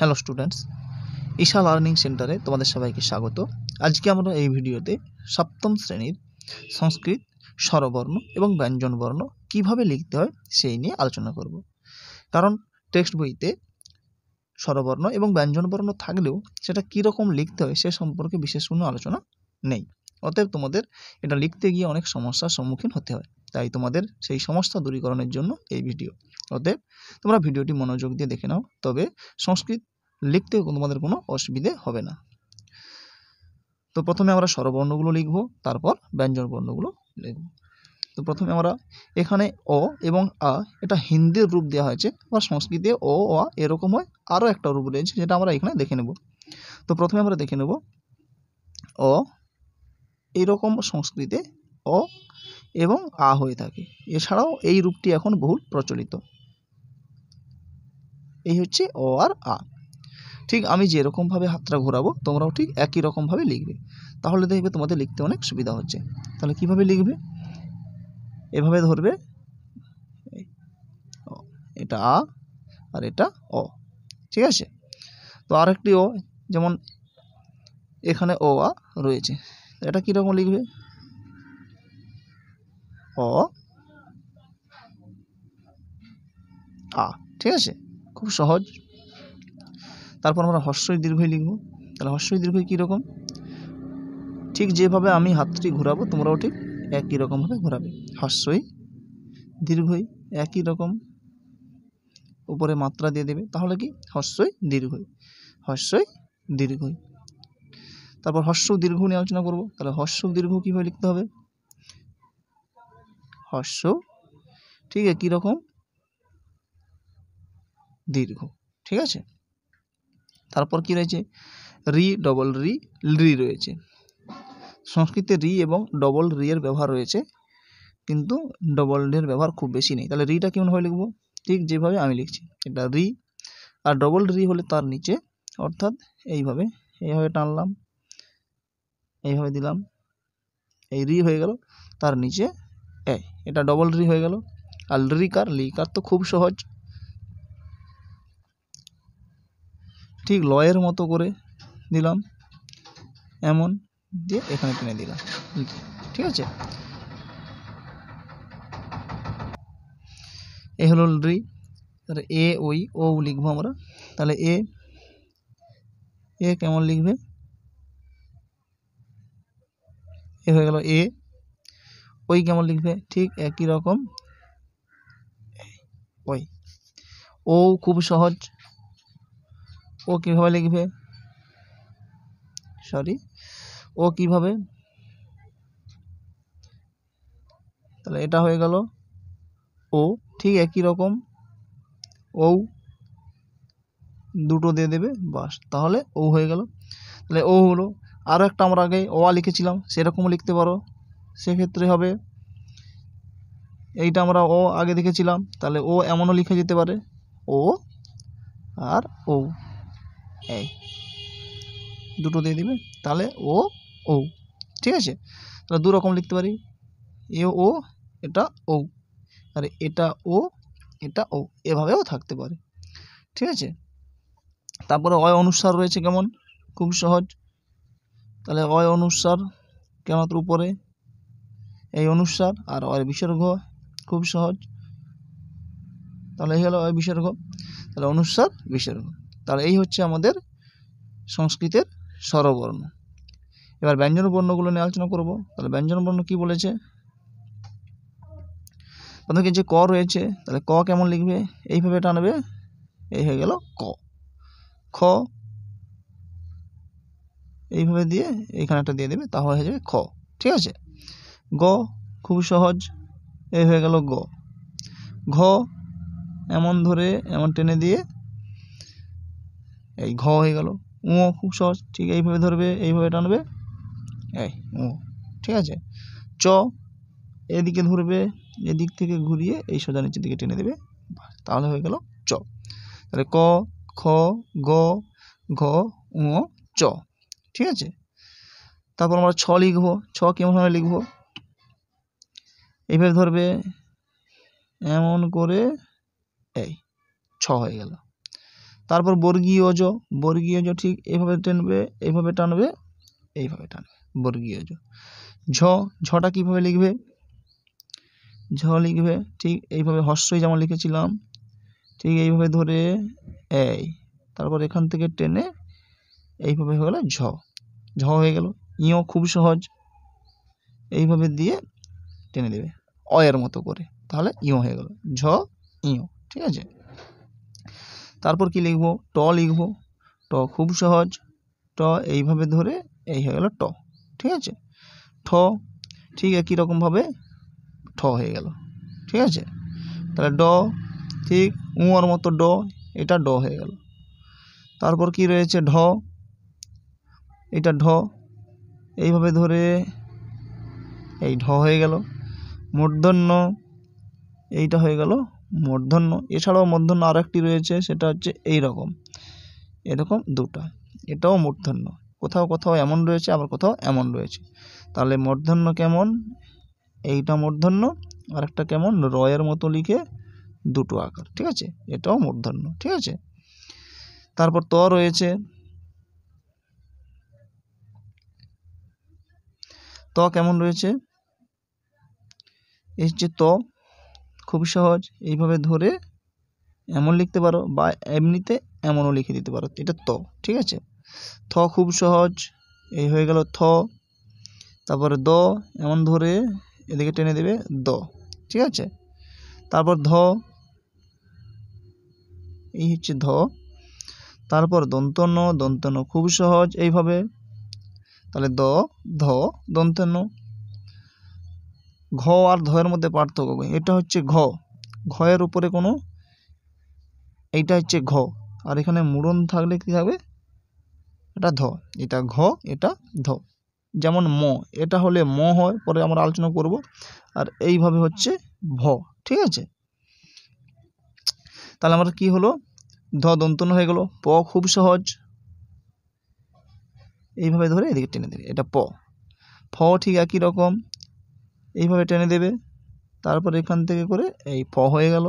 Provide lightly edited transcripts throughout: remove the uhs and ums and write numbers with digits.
Hello students, Isha learning সেন্টারে তোমাদের সবাইকে স্বাগত। আজকে আমরা এই ভিডিওতে সপ্তম শ্রেণীর সংস্কৃত স্বরবর্ণ এবং ব্যঞ্জনবর্ণ কিভাবে লিখতে হয় সেই নিয়ে আলোচনা করব। কারণ টেক্সট বইতে স্বরবর্ণ এবং ব্যঞ্জনবর্ণ থাকলেও সেটা কীরকম লিখতে হয় সে সম্পর্কে বিশেষ কোনো আলোচনা নেই। অতএব তোমাদের এটা লিখতে গিয়ে অনেক সমস্যার সম্মুখীন হতে হয়, তাই তোমাদের সেই সমস্যা দূরীকরণের জন্য এই ভিডিও। অতএব তোমরা ভিডিওটি মনোযোগ দিয়ে দেখে নাও, তবে সংস্কৃত লিখতে তোমাদের কোনো অসুবিধে হবে না। তো প্রথমে আমরা স্বরবর্ণগুলো লিখব, তারপর ব্যঞ্জন বর্ণগুলো লিখব। তো প্রথমে আমরা এখানে অ এবং আ এটা হিন্দির রূপ দেওয়া হয়েছে, আর সংস্কৃতে অ আ এরকম হয় আরও একটা রূপ রয়েছে যেটা আমরা এখানে দেখে নেব। তো প্রথমে আমরা দেখে নেব অ, এইরকম সংস্কৃতে অ এবং আ হয়ে থাকে। এছাড়াও এই রূপটি এখন বহুল প্রচলিত। এই হচ্ছে অ আর আ। ঠিক আমি যেরকমভাবে হাতটা ঘোরাবো তোমরাও ঠিক একই রকমভাবে লিখবে, তাহলে দেখবে তোমাদের লিখতে অনেক সুবিধা হচ্ছে। তাহলে কিভাবে লিখবে? এভাবে ধরবে, এটা আ আর এটা অ, ঠিক আছে? তো আরেকটি অ, যেমন এখানে ও আ রয়েছে, এটা কীরকম লিখবে? অ আ, ঠিক আছে? খুব সহজ। তারপর আমরা হস্যই দীর্ঘই লিখব। তাহলে হস্যই দীর্ঘই কীরকম? ঠিক যেভাবে আমি হাতটি ঘোরাবো তোমরাও ঠিক একই রকমভাবে ঘোরাবে। হস্যই দীর্ঘই একই রকম, উপরে মাত্রা দিয়ে দেবে, তাহলে কি হস্যই দীর্ঘই, হস্যই দীর্ঘই। তারপর হস্য দীর্ঘ নিয়ে আলোচনা করব। তাহলে হস্য দীর্ঘ কীভাবে লিখতে হবে? হস্য ঠিক একই রকম দীর্ঘ, ঠিক আছে? তারপর কি রয়েছে? রি, ডবল রি, রি রয়েছে। সংস্কৃতে রি এবং ডবল রি এর ব্যবহার রয়েছে, কিন্তু ডবল রি এর ব্যবহার খুব বেশি নেই। তাহলে রিটা কেমনভাবে লিখব? ঠিক যেভাবে আমি লিখছি, এটা রি, আর ডবল রি হলে তার নিচে, অর্থাৎ এইভাবে টানলাম, এইভাবে দিলাম, এই রি হয়ে গেল, তার নিচে এ, এটা ডবল রি হয়ে গেল। আর লিকার তো খুব সহজ, ঠিক লয়ের মতো করে দিলাম, এমন দিয়ে এখানে টেনে দিলাম, ঠিক আছে? এ হলো রি। তাহলে এ ওই ও লিখবো আমরা। তাহলে এ কেমন লিখবে? এ হয়ে গেল এ। ওই কেমন লিখবে? ঠিক একই রকম, ওই। ও খুব সহজ, ও কিভাবে লিখবে? ও কিভাবে? তাহলে এটা হয়ে গেল ও, ঠিক একই রকম ও, দুটো দিয়ে দেবে, বাস, তাহলে ও হয়ে গেল। তাহলে ও হলো। আরও একটা আমরা আগে ও লিখেছিলাম, সেরকমও লিখতে পারো, সেক্ষেত্রে হবে, এইটা আমরা ও আগে দেখেছিলাম, তাহলে ও এমনও লিখে যেতে পারে, ও আর ও, এই দুটো দিয়ে দিবে, তাহলে ও, ঠিক আছে? তাহলে দু রকম লিখতে পারি, এ ও, এটা ও, আর এটা ও, এটা ও, এভাবেও থাকতে পারে, ঠিক আছে? তারপরে অয় অনুস্বার রয়েছে, কেমন? খুব সহজ। তাহলে অয় অনুস্বার কেমন? উপরে এই অনুস্বার আর অয় বিসর্গ, খুব সহজ। তাহলে এই হলো অয় বিসর্গ, তাহলে অনুস্বার বিসর্গ। তাহলে এই হচ্ছে আমাদের সংস্কৃতের স্বরবর্ণ। এবার ব্যঞ্জন বর্ণগুলো নিয়ে আলোচনা করব। তাহলে ব্যঞ্জন বর্ণ কি বলেছে? প্রথমে যে ক রয়েছে, তাহলে ক কেমন লিখবে? এইভাবে টানবে, এই হয়ে গেল ক। খ এইভাবে দিয়ে এইখানে একটা দিয়ে দেবে, তাহলে হয়ে যাবে খ, ঠিক আছে? গ খুব সহজ, এই হয়ে গেল গ। ঘ এমন ধরে এমন টেনে দিয়ে এই ঘ হয়ে গেল। উ খুব সহজ, ঠিক এইভাবে ধরবে, এইভাবে টানবে, এই উ, ঠিক আছে? চ এদিকে ধরবে, এদিক থেকে ঘুরিয়ে এই সোজা নিচের দিকে টেনে দেবে, তাহলে হয়ে গেল চ। তাহলে ক, খ, গ, ঘ, উ, চ, ঠিক আছে? তারপর আমরা ছ লিখবো। ছ কেমনভাবে লিখবো? এইভাবে ধরবে, এমন করে এই ছ হয়ে গেল। তারপর বর্গীয় জ, বর্গীয় জ ঠিক এইভাবে টানবে, এইভাবে টানবে, এইভাবে টানবে, বর্গীয় জ। ঝ, ঝটা কীভাবে লিখবে? ঝ লিখবে ঠিক এইভাবে, হর্ষই যেমন লিখেছিলাম ঠিক এইভাবে ধরে এই, তারপর এখান থেকে টেনে এইভাবে হয়ে গেল ঝ, ঝ হয়ে গেল। ইও খুব সহজ, এইভাবে দিয়ে টেনে দেবে অয়ের মতো করে, তাহলে ইও হয়ে গেল, ঝ ইও। ঠিক আছে, তারপর কি লিখবো? ট লিখবো। ট খুব সহজ, ট এইভাবে ধরে এই হয়ে গেল ট। ঠিক আছে, ঠ ঠিক একই রকমভাবে ঠ হয়ে গেল। ঠিক আছে, তাহলে ড ঠিক উঁয়ার মতো ড, এটা ড হয়ে গেল। তারপর কি রয়েছে? ঢ, এটা ঢ, এইভাবে ধরে এই ঢ হয়ে গেল। মূর্ধন্য, এইটা হয়ে গেল মূর্ধন্য। এছাড়াও মূর্ধন্য আর একটি রয়েছে, সেটা হচ্ছে এইরকম, এরকম দুটা, এটাও মূর্ধন্য। কোথাও কোথাও এমন রয়েছে, আবার কোথাও এমন রয়েছে। তাহলে মূর্ধন্য কেমন? এইটা মূর্ধন্য, আর একটা কেমন রয়ের মতো লিখে দুটো আকার। ঠিক আছে, এটাও মূর্ধন্য। ঠিক আছে, তারপর ত রয়েছে। ত কেমন রয়েছে? এই হচ্ছে ত, খুব সহজ, এইভাবে ধরে এমন লিখতে পারো, বা এমনিতে এমনও লিখে দিতে পারো, এটা ত। ঠিক আছে, থ খুব সহজ, এই হয়ে গেল থ। তারপরে দ, এমন ধরে এদিকে টেনে দেবে দ। ঠিক আছে, তারপর ধ, এই হচ্ছে ধ। তারপর দন্তন্য, দন্তন্য খুব সহজ, এইভাবে, তাহলে দ, ধ, দন্তন্য। ঘ আর ধয়ের মধ্যে পার্থক্য, এটা হচ্ছে ঘ, ঘয়ের উপরে কোনো, এইটা হচ্ছে ঘ, আর এখানে মুড়ন থাকলে কি থাকবে? এটা ধ, এটা ঘ, এটা ধ। যেমন ম, এটা হলে ম হয়, পরে আমরা আলোচনা করব। আর এইভাবে হচ্ছে ভ। ঠিক আছে, তাহলে আমার কি হলো? ধ দন্তন্য হয়ে গেল। প খুব সহজ, এইভাবে ধরে এদিকে টেনে দেবে, এটা প। ফ ঠিক একই রকম, এইভাবে টেনে দেবে, তারপর এখান থেকে করে এই ফ হয়ে গেল।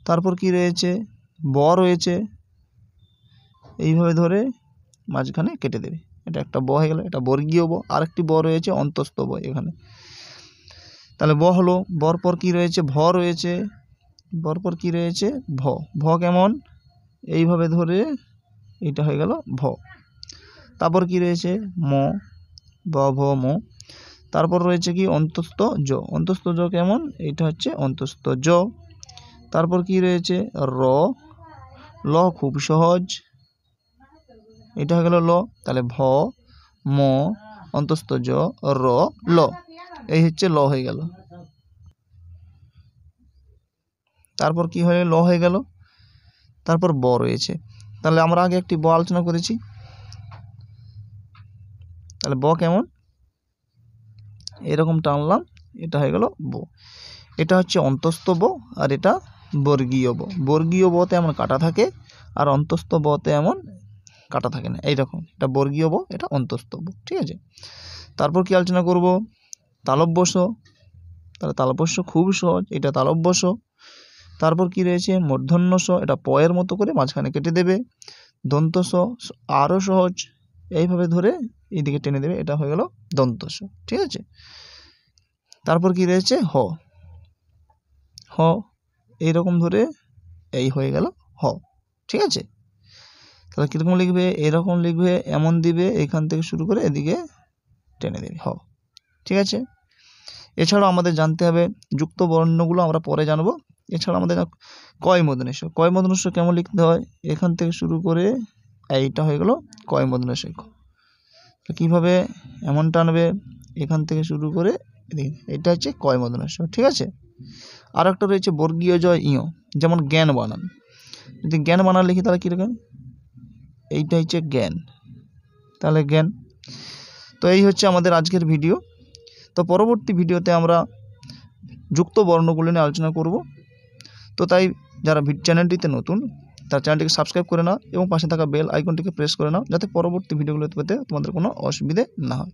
তারপর কি রয়েছে? ব রয়েছে, এইভাবে ধরে মাঝখানে কেটে দেবে, এটা একটা ব হয়ে গেল, এটা বর্গীয় ব। আরেকটি ব রয়েছে অন্তস্থ ব এখানে, তাহলে ব হলো। বর পর কি রয়েছে? ভ রয়েছে, বর পর কি রয়েছে? ভ। ভ কেমন? এইভাবে ধরে এটা হয়ে গেল ভ। তারপর কি রয়েছে? ম, ব ভ ম। তারপর রয়েছে কি? অন্তস্থ জ। অন্তস্থ জ কেমন? এটা হচ্ছে অন্তস্থ জ। তারপর কি রয়েছে? র, ল খুব সহজ, এটা হয়ে গেল ল। তাহলে ভ, ম, অন্তস্থ জ, র, ল, এই হচ্ছে ল হয়ে গেল। তারপর কি হয়ে ল হয়ে গেল? তারপর ব রয়েছে, তাহলে আমরা আগে একটি ব আলোচনা করেছি। তাহলে ব কেমন? এরকম টানলাম, এটা হয়ে গেল ব। এটা হচ্ছে অন্তস্থ ব, আর এটা বর্গীয় ব। বর্গীয় বতে এমন কাটা থাকে, আর অন্তস্থ বতে এমন কাটা থাকে না, এইরকম। এটা বর্গীয় ব, এটা অন্তস্থ ব। ঠিক আছে, তারপর কি আলোচনা করব? তালব্যস্য। তাহলে তালব্যস্য খুব সহজ, এটা তালব্যস্য। তারপর কি রয়েছে? মূর্ধন্য স, এটা প এর মতো করে মাঝখানে কেটে দেবে। দন্ত স আরও সহজ, এইভাবে ধরে এইদিকে টেনে দেবে, এটা হয়ে গেল দন্ত স। ঠিক আছে, তারপর কি রয়েছে? হ, হ এইরকম ধরে এই হয়ে গেল হ। ঠিক আছে, তাহলে কীরকম লিখবে? এরকম লিখবে, এমন দিবে, এখান থেকে শুরু করে এদিকে টেনে দেবে হ। ঠিক আছে, এছাড়াও আমাদের জানতে হবে যুক্ত বর্ণগুলো, আমরা পরে জানবো। এছাড়া আমাদের কয় মূর্ধন্য ষ। কয় মূর্ধন্য ষ কেমন লিখতে হয়? এখান থেকে শুরু করে এইটা হয়ে গেল কয় মূর্ধন্য ষ। কীভাবে? এমন টানবে, এখান থেকে শুরু করে এটা হচ্ছে কয় মূর্ধন্য ষ। ঠিক আছে, আর একটা রয়েছে বর্গীয় জ ইয়, যেমন জ্ঞান বানান। যদি জ্ঞান বানান লিখি তাহলে কীরকম? এইটা হচ্ছে জ্ঞান, তাহলে জ্ঞান। তো এই হচ্ছে আমাদের আজকের ভিডিও। তো পরবর্তী ভিডিওতে আমরা যুক্ত বর্ণগুলো নিয়ে আলোচনা করব। তো তাই যারা চ্যানেলটিতে নতুন, তার চ্যানেলটিকে সাবস্ক্রাইব করে নাও এবং পাশে থাকা বেল আইকনটিকে প্রেস করে নাও, যাতে পরবর্তী ভিডিওগুলো পেতে তোমাদের কোনো অসুবিধে না হয়।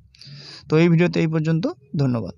তো এই ভিডিওতে এই পর্যন্ত, ধন্যবাদ।